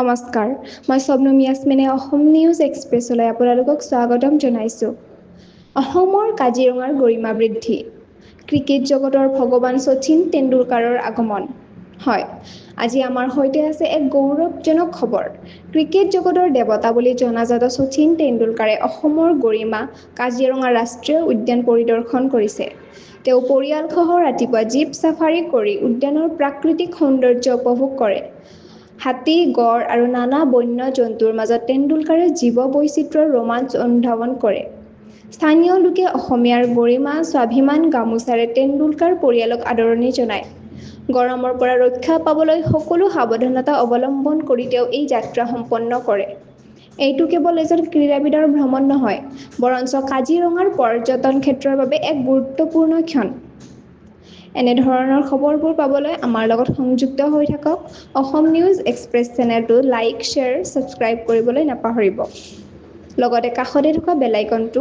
নমস্কাৰ, মই স্বপ্নম ইয়াছমিনে অসম নিউজ এক্সপ্ৰেছলৈ আপোনালোকক স্বাগতম জনাইছোঁ। অসমৰ কাজিৰঙাৰ গৰিমা বৃদ্ধি, ক্ৰিকেট জগতৰ ভগৱান শচীন তেণ্ডুলকাৰৰ আগমন। হয়, আজি আমাৰ সৈতে আছে এক গৌৰৱজনক খবৰ। ক্ৰিকেট জগতৰ দেৱতা বুলি জনাজাত শচীন তেণ্ডুলকাৰে অসমৰ গৰিমা কাজিৰঙা ৰাষ্ট্ৰীয় উদ্যান পৰিদৰ্শন কৰিছে। তেওঁ পৰিয়ালসহ ৰাতিপুৱা জীপ ছাফাৰী কৰি উদ্যানৰ প্ৰাকৃতিক সৌন্দৰ্য উপভোগ কৰে। হাতী, গড় আৰু নানা বন্য জন্তুৰ মাজত তেণ্ডুলকাৰে জীৱ বৈচিত্ৰ্যৰ ৰোমাঞ্চ অনুধাৱন কৰে। স্থানীয় লোকে অসমীয়াৰ গৰিমা স্বাভিমান গামোচাৰে তেণ্ডুলকাৰ পৰিয়ালক আদৰণি জনায়। গৰমৰ পৰা ৰক্ষা পাবলৈ সকলো সাৱধানতা অৱলম্বন কৰি তেওঁ এই যাত্ৰা সম্পন্ন কৰে। এইটো কেৱল এজন ক্ৰীড়াবিদৰ ভ্ৰমণ নহয়, বৰঞ্চ কাজিৰঙাৰ পৰ্যটন ক্ষেত্ৰৰ বাবে এক গুৰুত্বপূৰ্ণ ক্ষণ। এনেধৰণৰ খবৰবোৰ পাবলৈ আমাৰ লগত সংযুক্ত হৈ থাকক। অসম নিউজ এক্সপ্ৰেছ চেনেলটো লাইক, শ্বেয়াৰ, ছাবস্ক্ৰাইব কৰিবলৈ নাপাহৰিব। লগতে কাষতে থকা বেল আইকনটো